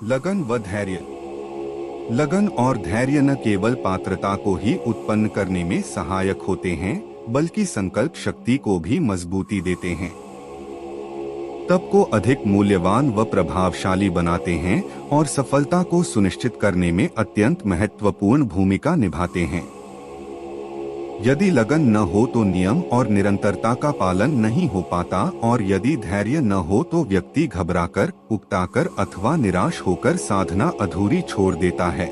लगन व धैर्य। लगन और धैर्य न केवल पात्रता को ही उत्पन्न करने में सहायक होते हैं, बल्कि संकल्प शक्ति को भी मजबूती देते हैं। तप को अधिक मूल्यवान व प्रभावशाली बनाते हैं और सफलता को सुनिश्चित करने में अत्यंत महत्वपूर्ण भूमिका निभाते हैं। यदि लगन न हो तो नियम और निरंतरता का पालन नहीं हो पाता, और यदि धैर्य न हो तो व्यक्ति घबराकर, उकताकर अथवा निराश होकर साधना अधूरी छोड़ देता है।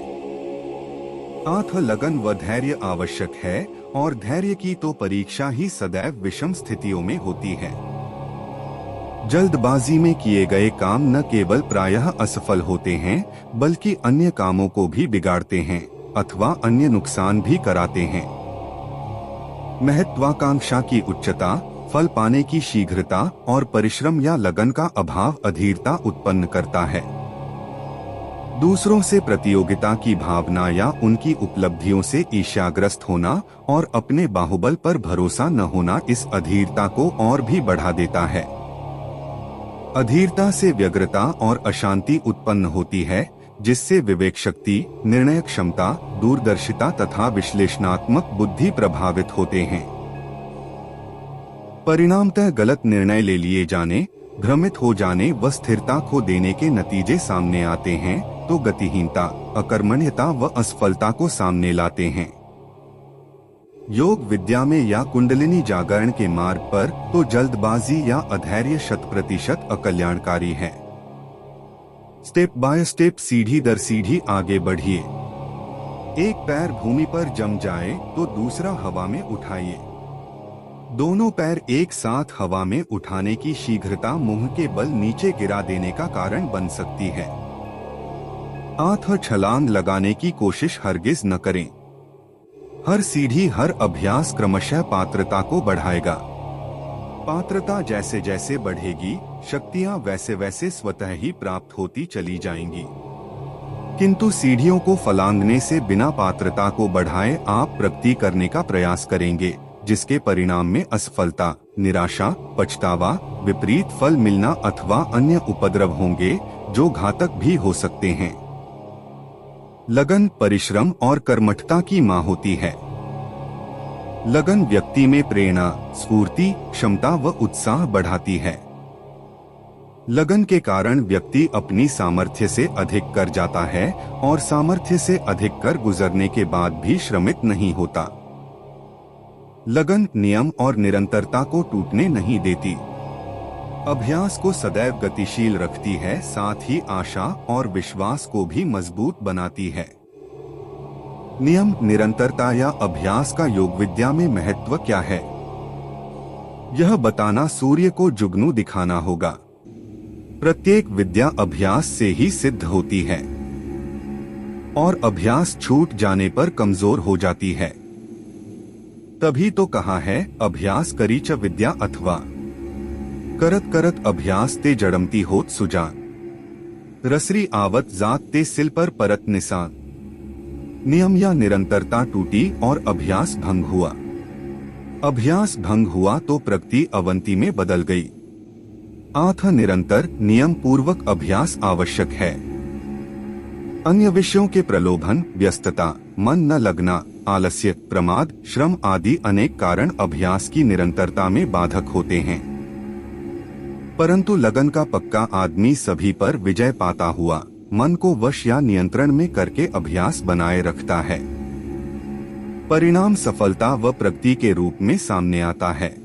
अतः लगन व धैर्य आवश्यक है, और धैर्य की तो परीक्षा ही सदैव विषम स्थितियों में होती है। जल्दबाजी में किए गए काम न केवल प्रायः असफल होते हैं, बल्कि अन्य कामों को भी बिगाड़ते हैं अथवा अन्य नुकसान भी कराते हैं। महत्वाकांक्षा की उच्चता, फल पाने की शीघ्रता और परिश्रम या लगन का अभाव अधीरता उत्पन्न करता है। दूसरों से प्रतियोगिता की भावना या उनकी उपलब्धियों से ईर्ष्याग्रस्त होना और अपने बाहुबल पर भरोसा न होना इस अधीरता को और भी बढ़ा देता है। अधीरता से व्यग्रता और अशांति उत्पन्न होती है, जिससे विवेक शक्ति, निर्णय क्षमता, दूरदर्शिता तथा विश्लेषणात्मक बुद्धि प्रभावित होते हैं। परिणामतः गलत निर्णय ले लिए जाने, भ्रमित हो जाने व स्थिरता खो देने के नतीजे सामने आते हैं, तो गतिहीनता, अकर्मण्यता व असफलता को सामने लाते हैं। योग विद्या में या कुंडलिनी जागरण के मार्ग पर तो जल्दबाजी या अधैर्य 100% अकल्याणकारी है। स्टेप बाय स्टेप, सीढ़ी दर सीढ़ी आगे बढ़िए। एक पैर भूमि पर जम जाए तो दूसरा हवा में उठाइए। दोनों पैर एक साथ हवा में उठाने की शीघ्रता मुंह के बल नीचे गिरा देने का कारण बन सकती है। अतः छलांग लगाने की कोशिश हरगिज न करें। हर सीढ़ी, हर अभ्यास क्रमशः पात्रता को बढ़ाएगा। पात्रता जैसे जैसे बढ़ेगी, शक्तियां वैसे वैसे स्वतः ही प्राप्त होती चली जाएंगी। किंतु सीढ़ियों को फलांगने से बिना पात्रता को बढ़ाए आप प्रगति करने का प्रयास करेंगे, जिसके परिणाम में असफलता, निराशा, पछतावा, विपरीत फल मिलना अथवा अन्य उपद्रव होंगे, जो घातक भी हो सकते हैं। लगन, परिश्रम और कर्मठता की मां होती है। लगन व्यक्ति में प्रेरणा, स्फूर्ति, क्षमता व उत्साह बढ़ाती है। लगन के कारण व्यक्ति अपनी सामर्थ्य से अधिक कर जाता है और सामर्थ्य से अधिक कर गुजरने के बाद भी श्रमित नहीं होता। लगन नियम और निरंतरता को टूटने नहीं देती। अभ्यास को सदैव गतिशील रखती है, साथ ही आशा और विश्वास को भी मजबूत बनाती है। नियम, निरंतरता या अभ्यास का योग विद्या में महत्व क्या है, यह बताना सूर्य को जुगनू दिखाना होगा। प्रत्येक विद्या अभ्यास से ही सिद्ध होती है और अभ्यास छूट जाने पर कमजोर हो जाती है। तभी तो कहा है, अभ्यास करी च विद्या अथवा करत करत अभ्यास ते जड़मती होत सुजान। रसरी आवत जात ते सिल पर परत निशान। नियम या निरंतरता टूटी और अभ्यास भंग हुआ। अभ्यास भंग हुआ तो प्रगति अवंती में बदल गई। अतः निरंतर, नियम पूर्वक अभ्यास आवश्यक है। अन्य विषयों के प्रलोभन, व्यस्तता, मन न लगना, आलस्य, प्रमाद, श्रम आदि अनेक कारण अभ्यास की निरंतरता में बाधक होते हैं। परंतु लगन का पक्का आदमी सभी पर विजय पाता हुआ मन को वश या नियंत्रण में करके अभ्यास बनाए रखता है। परिणाम सफलता व प्रगति के रूप में सामने आता है।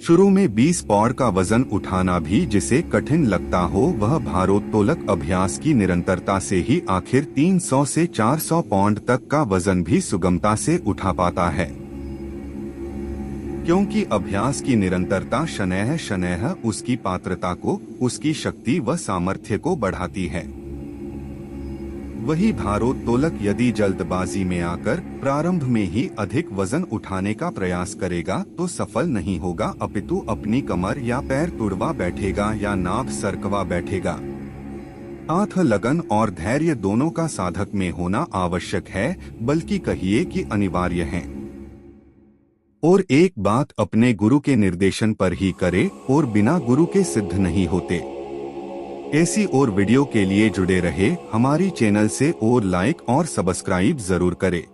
शुरू में 20 पौंड का वजन उठाना भी जिसे कठिन लगता हो, वह भारोत्तोलक अभ्यास की निरंतरता से ही आखिर 300 से 400 पौंड तक का वजन भी सुगमता से उठा पाता है। क्योंकि अभ्यास की निरंतरता शनैः शनैः उसकी पात्रता को, उसकी शक्ति व सामर्थ्य को बढ़ाती है। वही भारोत्तोलक यदि जल्दबाजी में आकर प्रारंभ में ही अधिक वजन उठाने का प्रयास करेगा तो सफल नहीं होगा, अपितु अपनी कमर या पैर तुड़वा बैठेगा या नाभ सरकवा बैठेगा। अतः लगन और धैर्य दोनों का साधक में होना आवश्यक है, बल्कि कहिए कि अनिवार्य है। और एक बात अपने गुरु के निर्देशन पर ही करे और बिना गुरु के सिद्ध नहीं होते। ऐसी और वीडियो के लिए जुड़े रहे हमारी चैनल से और लाइक और सब्सक्राइब जरूर करें।